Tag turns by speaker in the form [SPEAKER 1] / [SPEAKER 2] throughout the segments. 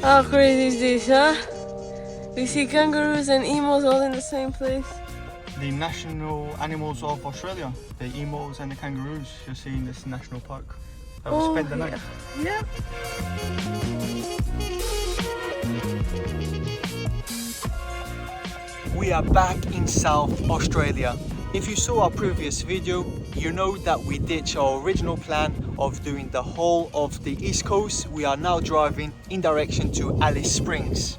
[SPEAKER 1] How crazy is this, huh? We see kangaroos and emus all in the same place.
[SPEAKER 2] The national animals of Australia, the emus and the kangaroos, you'll see in this national park. I will spend the night.
[SPEAKER 1] Yeah.
[SPEAKER 2] We are back in South Australia. If you saw our previous video, you know that we ditched our original plan of doing the whole of the East Coast. We are now driving in direction to Alice Springs.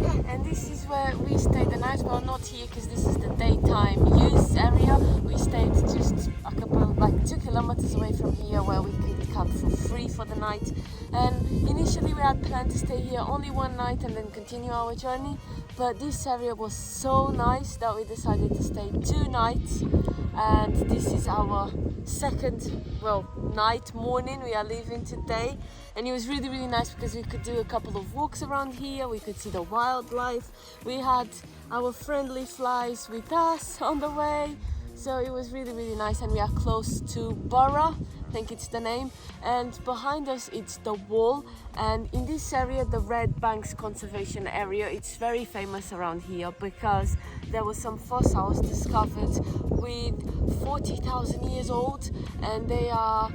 [SPEAKER 1] Yeah, and this is where we stayed the night. Well, not here because this is the daytime use area. We stayed just a couple, like 2 kilometers away from here, where we could come for free for the night. And initially we had planned to stay here only one night and then continue our journey. But this area was so nice that we decided to stay 2 nights. And this is our second, morning. We are leaving today. And it was really, really nice because we could do a couple of walks around here. We could see the wildlife. We had our friendly flies with us on the way. So it was really, really nice. And we are close to Burra, I think it's the name. And behind us, it's the wall. And in this area, the Red Banks Conservation Area, it's very famous around here because there was some fossils discovered with 40,000 years old. And they are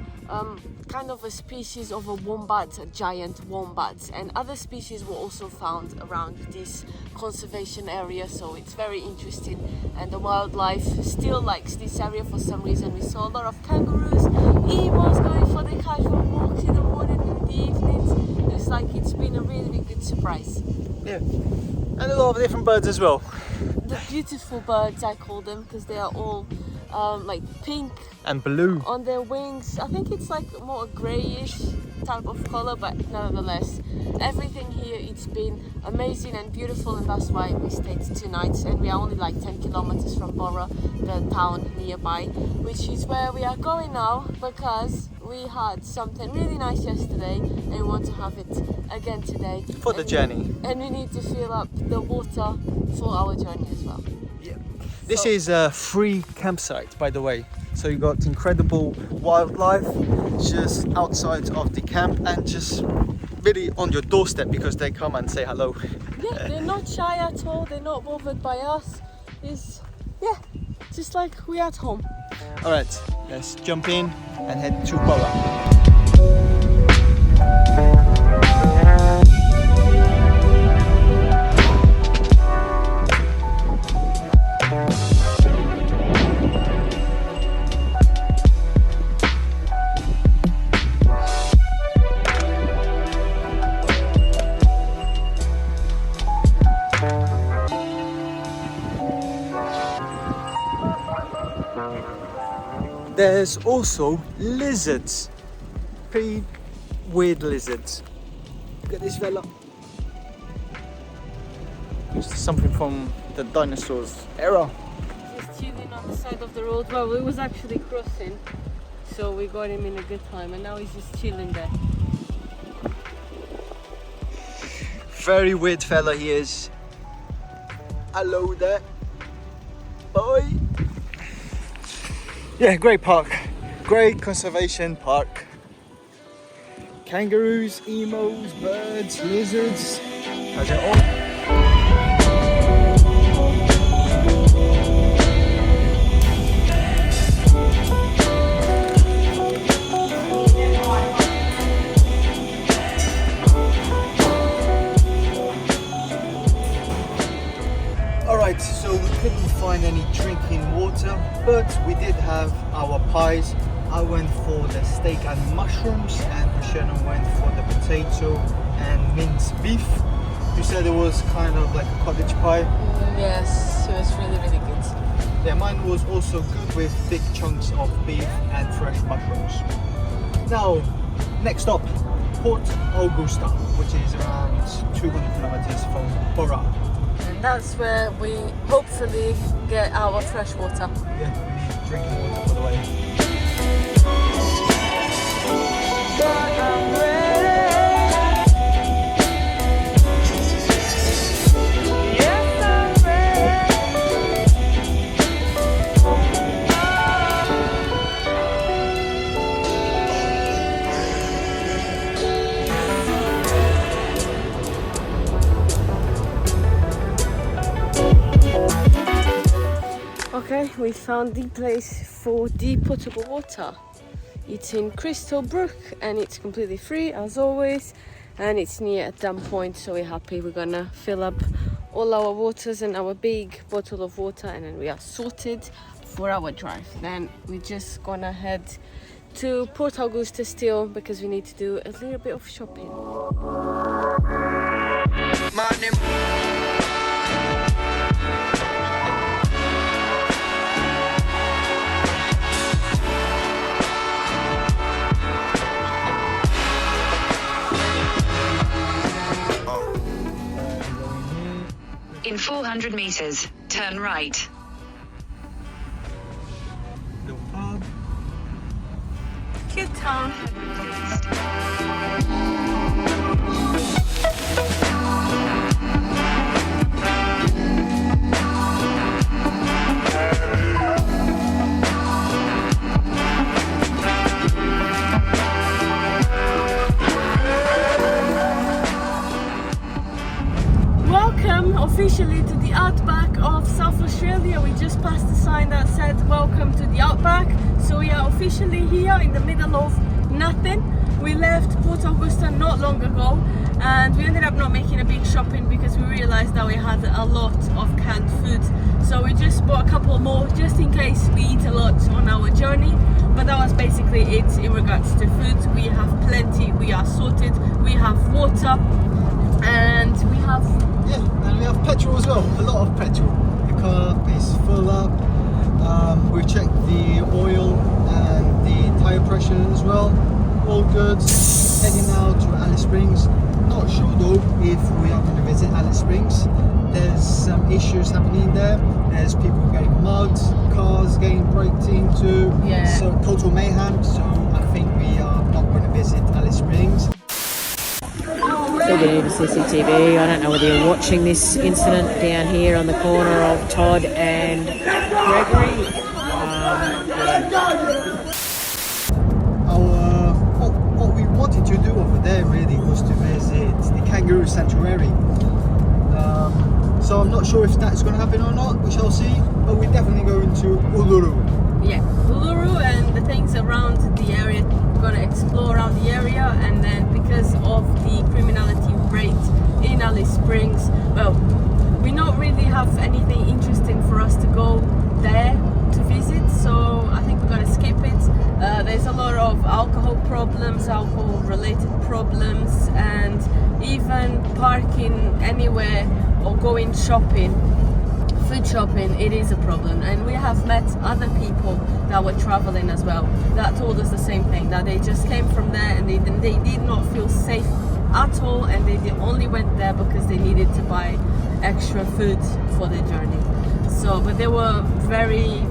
[SPEAKER 1] kind of a species of a wombat, a giant wombat, and other species were also found around this conservation area, so it's very interesting. And the wildlife still likes this area for some reason. We saw a lot of kangaroos, emus going for the casual walks in the morning and the evenings. It's like it's been a really, really good surprise.
[SPEAKER 2] Yeah, and a lot of different birds as well.
[SPEAKER 1] The beautiful birds, I call them, because they are all like pink
[SPEAKER 2] and blue
[SPEAKER 1] on their wings. I think it's like more a greyish type of color, but nevertheless, everything here, it's been amazing and beautiful, and that's why we stayed 2 nights. And we are only like 10 kilometers from Burra, the town nearby, which is where we are going now because we had something really nice yesterday and we want to have it again today
[SPEAKER 2] for the journey,
[SPEAKER 1] and we need to fill up the water for our journey as well.
[SPEAKER 2] Yeah. This is a free campsite, by the way, so you got incredible wildlife just outside of the camp and just really on your doorstep because they come and say hello.
[SPEAKER 1] Yeah, they're not shy at all, they're not bothered by us. It's, yeah, just like we're at home.
[SPEAKER 2] Alright, let's jump in and head to Burra. There's also lizards, pretty weird lizards. Look at this fella. It's something from the dinosaurs era.
[SPEAKER 1] Just chilling on the side of the road. Well, it was actually crossing, so we got him in a good time, and now he's just chilling there.
[SPEAKER 2] Very weird fella he is. Hello there, boy. Yeah, great park, great conservation park. Kangaroos, emus, birds, lizards, has it all. Alright, so we couldn't find any drinking water, but we did have our pies. I went for the steak and mushrooms, and Shannon went for the potato and minced beef. You said it was kind of like a cottage pie.
[SPEAKER 1] Yes, it was really, really good.
[SPEAKER 2] Yeah, mine was also good with thick chunks of beef and fresh mushrooms. Now, next stop, Port Augusta, which is around 200 kilometers from Burra.
[SPEAKER 1] And that's where we hopefully get our fresh water.
[SPEAKER 2] Yeah, we need drinking water for the way.
[SPEAKER 1] we found the place for the potable water. It's in Crystal Brook and it's completely free as always, and it's near a dam point, so we're happy. We're gonna fill up all our waters and our big bottle of water, and then we are sorted for our drive. Then we're just gonna head to Port Augusta still because we need to do a little bit of shopping.
[SPEAKER 3] In 400 meters, turn right.
[SPEAKER 2] Little pub.
[SPEAKER 1] Cute town. Welcome officially to the outback of South Australia. We just passed the sign that said welcome to the outback, so we are officially here in the middle of nothing. We left Port Augusta not long ago and we ended up not making a big shopping because we realized that we had a lot of canned food, so we just bought a couple more just in case we eat a lot on our journey. But that was basically it in regards to food. We have plenty, we are sorted, we have water, and we have
[SPEAKER 2] petrol as well, a lot of petrol. The car is full up. We've checked the oil and the tyre pressure as well, all good. Heading now to Alice Springs. Not sure though if we are going to visit Alice Springs. There's some issues happening there. There's people getting mugged, cars getting braked into, so total mayhem. So I think we are not going to visit Alice Springs.
[SPEAKER 4] Still getting CCTV. I don't know whether you're watching this incident down here on the corner of Todd and Gregory.
[SPEAKER 2] What we wanted to do over there really was to visit the kangaroo sanctuary. So I'm not sure if that's going to happen or not. We shall see. But we're definitely going to Uluru.
[SPEAKER 1] Yeah, Uluru and the things around the area. We're going to explore around the area, and then because of the criminality rate in Alice Springs, well, we don't really have anything interesting for us to go there to visit, so I think we're going to skip it. There's a lot of alcohol problems, alcohol related problems, and even parking anywhere or going shopping, food shopping, it is a problem. And we have met other people that were traveling as well that told us the same thing, that they just came from there and they did not feel safe at all, and they only went there because they needed to buy extra food for their journey. So, but they were very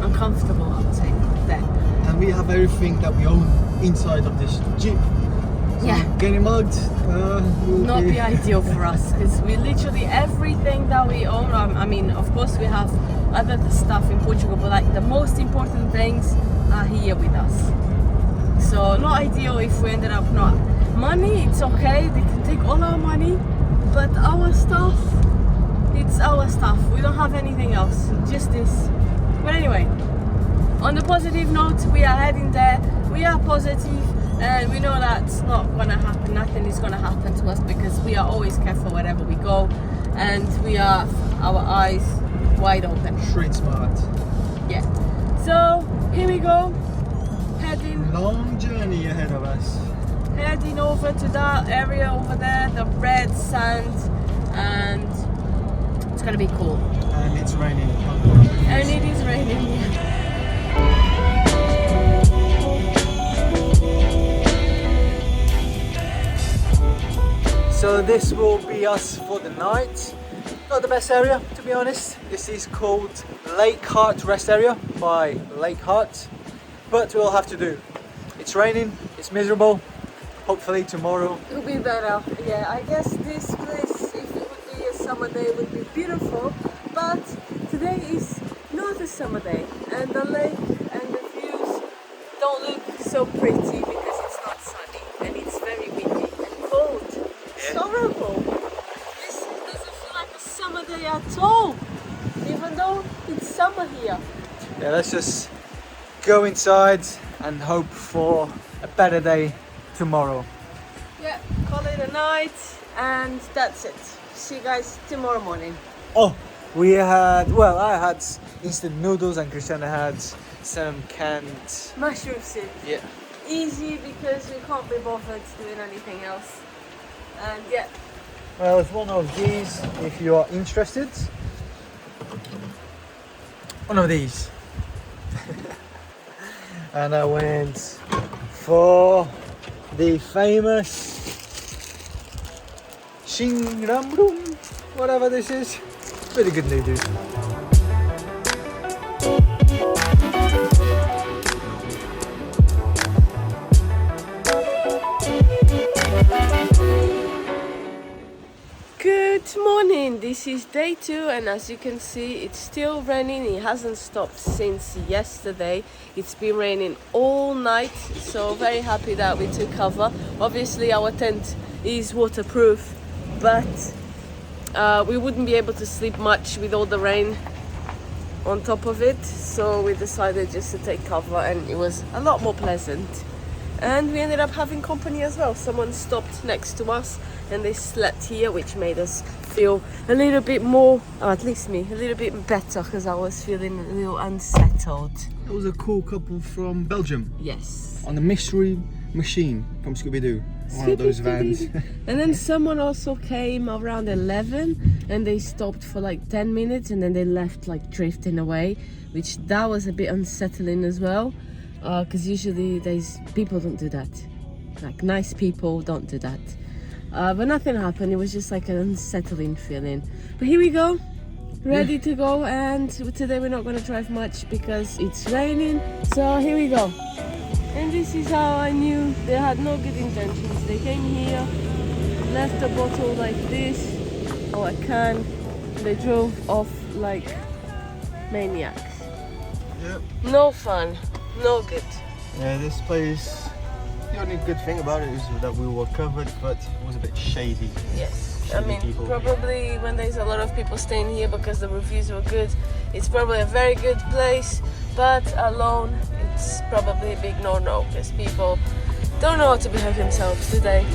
[SPEAKER 1] uncomfortable, I would say, there.
[SPEAKER 2] And we have everything that we own inside of this Jeep. So getting mugged will
[SPEAKER 1] not be ideal for us, because we literally everything that we own, I mean, of course we have other stuff in Portugal, but like the most important things are here with us. So not ideal if we ended up not. Money, it's okay, they can take all our money, but our stuff, it's our stuff. We don't have anything else, just this. But anyway, on the positive note, we are heading there. We are positive. And we know that's not gonna happen, nothing is gonna happen to us because we are always careful wherever we go, and we are our eyes wide open.
[SPEAKER 2] Street smart.
[SPEAKER 1] Yeah. So here we go, heading.
[SPEAKER 2] Long journey ahead of us.
[SPEAKER 1] Heading over to that area over there, the red sand, and it's gonna be cool.
[SPEAKER 2] And it's raining.
[SPEAKER 1] And it is raining. Yeah.
[SPEAKER 2] So this will be us for the night. Not the best area, to be honest. This is called Lake Hart Rest Area by Lake Hart, but we'll have to do. It's raining, it's miserable. Hopefully tomorrow
[SPEAKER 1] It'll be better. Yeah, I guess this place, if it would be a summer day, would be beautiful. But today is not a summer day, and the lake and the views don't look so pretty because it's not sunny and it's very windy and cold. It's horrible. This doesn't feel like a summer day at all, even though It's summer here.
[SPEAKER 2] Yeah, let's just go inside and hope for a better day tomorrow.
[SPEAKER 1] Yeah, call it a night, and that's it. See you guys tomorrow morning.
[SPEAKER 2] Oh, we had, well, I had instant noodles and Christiana had some canned
[SPEAKER 1] Mushroom soup.
[SPEAKER 2] Yeah.
[SPEAKER 1] Easy because we can't be bothered doing anything else. And yeah.
[SPEAKER 2] Well, it's one of these if you are interested. One of these. And I went for the famous shingleback, whatever this is. Really good noodles.
[SPEAKER 1] Good morning, this is day 2 and as you can see it's still raining. It hasn't stopped since yesterday. It's been raining all night, so very happy that we took cover. Obviously our tent is waterproof, but we wouldn't be able to sleep much with all the rain on top of it, so we decided just to take cover, and it was a lot more pleasant. And we ended up having company as well. Someone stopped next to us and they slept here, which made us feel a little bit more, or at least me, a little bit better, because I was feeling a little unsettled.
[SPEAKER 2] It was a cool couple from Belgium.
[SPEAKER 1] Yes.
[SPEAKER 2] On the mystery machine from Scooby-Doo. One of those vans.
[SPEAKER 1] And then someone also came around 11 and they stopped for like 10 minutes and then they left like drifting away, which that was a bit unsettling as well. Because usually people don't do that. Like nice people don't do that. But nothing happened. It was just like an unsettling feeling. But here we go, ready to go. And today we're not going to drive much because it's raining. So here we go. And this is how I knew they had no good intentions. They came here, left a bottle like this, or a can, and they drove off like maniacs.
[SPEAKER 2] Yep.
[SPEAKER 1] No fun. No good.
[SPEAKER 2] Yeah, this place, the only good thing about it is that we were covered, but it was a bit shady.
[SPEAKER 1] Yes.
[SPEAKER 2] Shady
[SPEAKER 1] I mean,
[SPEAKER 2] people.
[SPEAKER 1] probably when there's a lot of people staying here because the reviews were good, it's probably a very good place, but alone, it's probably a big no-no because people don't know how to behave themselves, do they?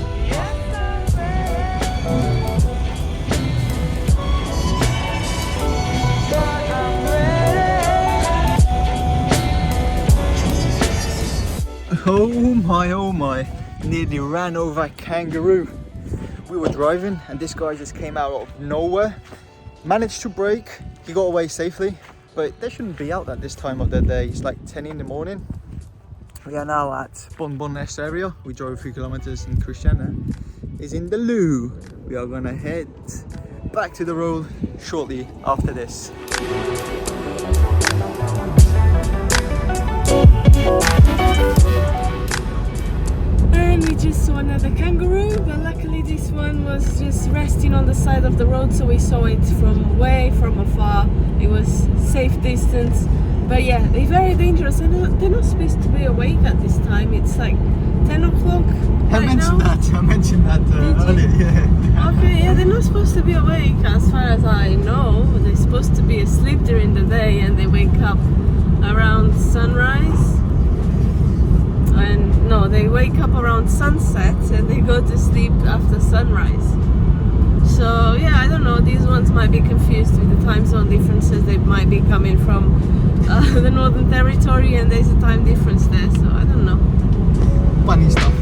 [SPEAKER 2] Oh my, nearly ran over a kangaroo. We were driving and this guy just came out of nowhere, managed to brake, he got away safely, but they shouldn't be out at this time of the day. It's like 10 in the morning. We are now at Nest area. We drove a few kilometers and Christiana is in the loo. We are gonna head back to the road shortly after this.
[SPEAKER 1] And we just saw another kangaroo, but luckily this one was just resting on the side of the road, so we saw it from afar. It was safe distance, but yeah, they're very dangerous and they're not supposed to be awake at this time. It's like 10 o'clock right now.
[SPEAKER 2] I mentioned that earlier, yeah.
[SPEAKER 1] Okay, yeah, they're not supposed to be awake as far as I know. They're supposed to be asleep during the day and they wake up around sunrise. And no, they wake up around sunset and they go to sleep after sunrise. So yeah, I don't know, these ones might be confused with the time zone differences. They might be coming from the Northern Territory and there's a time difference there, so I don't know.
[SPEAKER 2] Funny stuff.